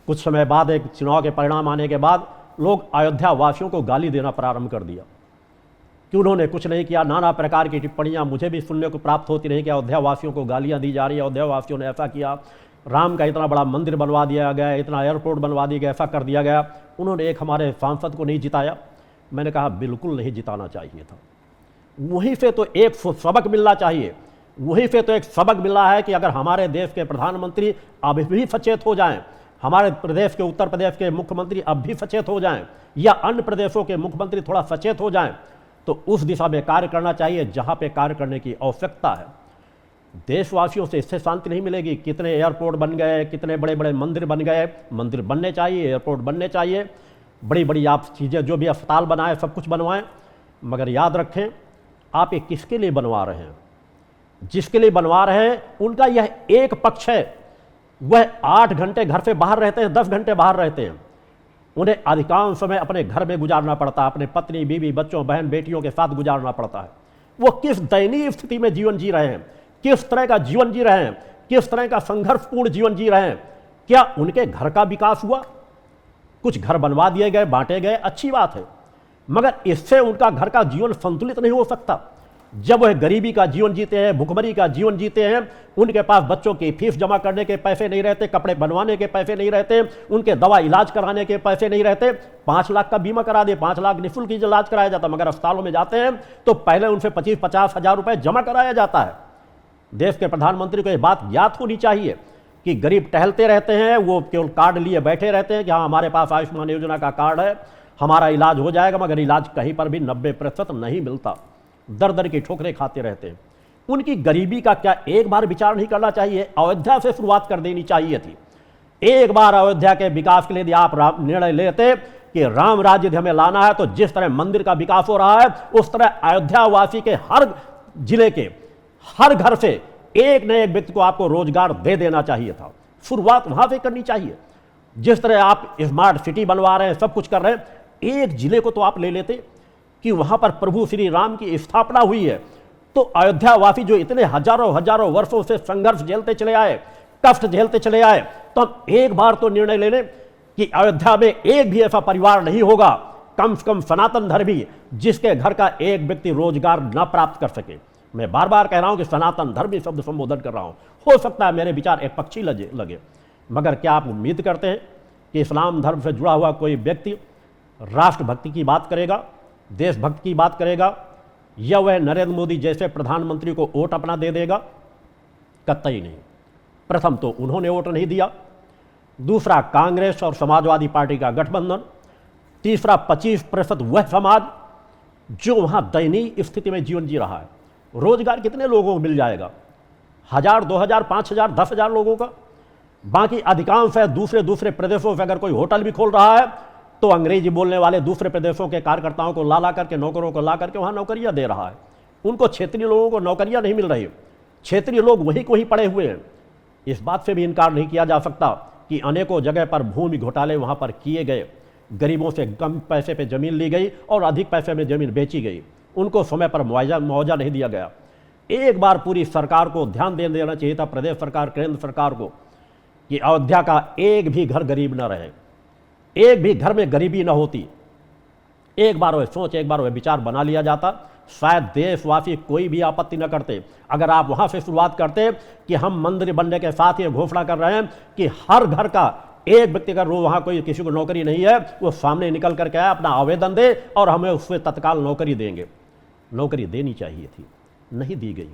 कुछ समय बाद एक चुनाव के परिणाम आने के बाद लोग अयोध्या वासियों को गाली देना प्रारंभ कर दिया कि उन्होंने कुछ नहीं किया। नाना प्रकार की टिप्पणियां मुझे भी सुनने को प्राप्त होती रही कि अयोध्या वासियों को गालियां दी जा रही है, अयोध्या वासियों ने ऐसा किया, राम का इतना बड़ा मंदिर बनवा दिया गया, इतना एयरपोर्ट बनवा दिया गया, ऐसा कर दिया गया। उन्होंने एक हमारे सांसद को नहीं जिताया। मैंने कहा बिल्कुल नहीं जिताना चाहिए था। वहीं से तो एक सबक मिलना चाहिए, वहीं से तो एक सबक मिला है कि अगर हमारे देश के प्रधानमंत्री अब भी सचेत हो जाएं, हमारे प्रदेश के उत्तर प्रदेश के मुख्यमंत्री अब भी सचेत हो जाएं, या अन्य प्रदेशों के मुख्यमंत्री थोड़ा सचेत हो जाएं, तो उस दिशा में कार्य करना चाहिए जहां पे कार्य करने की आवश्यकता है। देशवासियों से इससे शांति नहीं मिलेगी। कितने एयरपोर्ट बन गए, कितने बड़े बड़े मंदिर बन गए, मंदिर बनने चाहिए, एयरपोर्ट बनने चाहिए, बड़ी बड़ी आप चीज़ें जो भी अस्पताल बनाए सब कुछ बनवाएं, मगर याद रखें आप ये किसके लिए बनवा रहे हैं? जिसके लिए बनवा रहे हैं उनका यह एक पक्ष है, वह 8 घंटे घर से बाहर रहते हैं, 10 घंटे बाहर रहते हैं, उन्हें अधिकांश समय अपने घर में गुजारना पड़ता है, अपने पत्नी बीवी बच्चों बहन बेटियों के साथ गुजारना पड़ता है। वो किस दयनीय स्थिति में जीवन जी रहे हैं, किस तरह का जीवन जी रहे हैं, किस तरह का संघर्षपूर्ण जीवन जी रहे हैं। क्या उनके घर का विकास हुआ? कुछ घर बनवा दिए गए, बांटे गए, अच्छी बात है, मगर इससे उनका घर का जीवन संतुलित नहीं हो सकता। जब वह गरीबी का जीवन जीते हैं, भुखमरी का जीवन जीते हैं, उनके पास बच्चों की फीस जमा करने के पैसे नहीं रहते, कपड़े बनवाने के पैसे नहीं रहते, उनके दवा इलाज कराने के पैसे नहीं रहते। 5 लाख का बीमा करा दे, 5 लाख निःशुल्क इलाज कराया जाता, मगर अस्पतालों में जाते हैं तो पहले उनसे 25-50 हजार रुपए जमा कराया जाता है। देश के प्रधानमंत्री को यह बात ज्ञात होनी चाहिए कि गरीब टहलते रहते हैं, वो केवल कार्ड लिए बैठे रहते हैं कि हाँ हमारे पास आयुष्मान योजना का कार्ड है, हमारा इलाज हो जाएगा, मगर इलाज कहीं पर भी 90% नहीं मिलता, दर दर की ठोकरें खाते रहते हैं। उनकी गरीबी का क्या एक बार विचार नहीं करना चाहिए? अयोध्या से शुरुआत कर देनी चाहिए थी। एक बार अयोध्या के विकास के लिए यदि आप निर्णय लेते कि राम राज्य हमें लाना है, तो जिस तरह मंदिर का विकास हो रहा है उस तरह अयोध्या वासी के हर जिले के हर घर से एक न एक व्यक्ति को आपको रोजगार दे देना चाहिए था। शुरुआत वहां से करनी चाहिए। जिस तरह आप स्मार्ट सिटी बनवा रहे हैं, सब कुछ कर रहे हैं, एक जिले को तो आप ले लेते कि वहां पर प्रभु श्री राम की स्थापना हुई है, तो अयोध्या वासी जो इतने हजारों हजारों वर्षों से संघर्ष झेलते चले आए, कष्ट झेलते चले आए, तो हम एक बार तो निर्णय ले लें कि अयोध्या में एक भी ऐसा परिवार नहीं होगा, कम से कम सनातन धर्मी, जिसके घर का एक व्यक्ति रोजगार न प्राप्त कर सके। मैं बार बार कह रहा हूं कि सनातन धर्मी शब्द संबोधन कर रहा हूं। हो सकता है मेरे विचार एक पक्षी लगे, मगर क्या आप उम्मीद करते हैं कि इस्लाम धर्म से जुड़ा हुआ कोई व्यक्ति राष्ट्रभक्ति की बात करेगा, देशभक्ति की बात करेगा, या वह नरेंद्र मोदी जैसे प्रधानमंत्री को वोट अपना दे देगा? कतई नहीं। प्रथम तो उन्होंने वोट नहीं दिया, दूसरा कांग्रेस और समाजवादी पार्टी का गठबंधन, तीसरा 25% वह समाज जो वहां दयनीय स्थिति में जीवन जी रहा है। रोजगार कितने लोगों को मिल जाएगा? 1000, 2000, 5000, 10,000 लोगों का। बाकी अधिकांश है दूसरे प्रदेशों से अगर कोई होटल भी खोल रहा है तो अंग्रेजी बोलने वाले दूसरे प्रदेशों के कार्यकर्ताओं को ला करके, नौकरों को ला करके वहां नौकरियां दे रहा है। उनको क्षेत्रीय लोगों को नौकरियां नहीं मिल रही, क्षेत्रीय लोग वहीं को ही पड़े हुए हैं। इस बात से भी इनकार नहीं किया जा सकता कि अनेकों जगह पर भूमि घोटाले वहां पर किए गए, गरीबों से कम पैसे पे जमीन ली गई और अधिक पैसे में जमीन बेची गई, उनको समय पर मुआवजा नहीं दिया गया। एक बार पूरी सरकार को ध्यान दे देना चाहिए था, प्रदेश सरकार, केंद्र सरकार को, कि अयोध्या का एक भी घर गरीब न रहे, एक भी घर में गरीबी न होती। एक बार वह सोच, एक बार वह विचार बना लिया जाता, शायद देशवासी कोई भी आपत्ति न करते। अगर आप वहां से शुरुआत करते कि हम मंदिर बनने के साथ ये घोषणा कर रहे हैं कि हर घर का एक व्यक्ति का वहां कोई किसी को नौकरी नहीं है, वो सामने निकल करके आए, अपना आवेदन दे और हमें उससे तत्काल नौकरी देंगे। नौकरी देनी चाहिए थी, नहीं दी गई।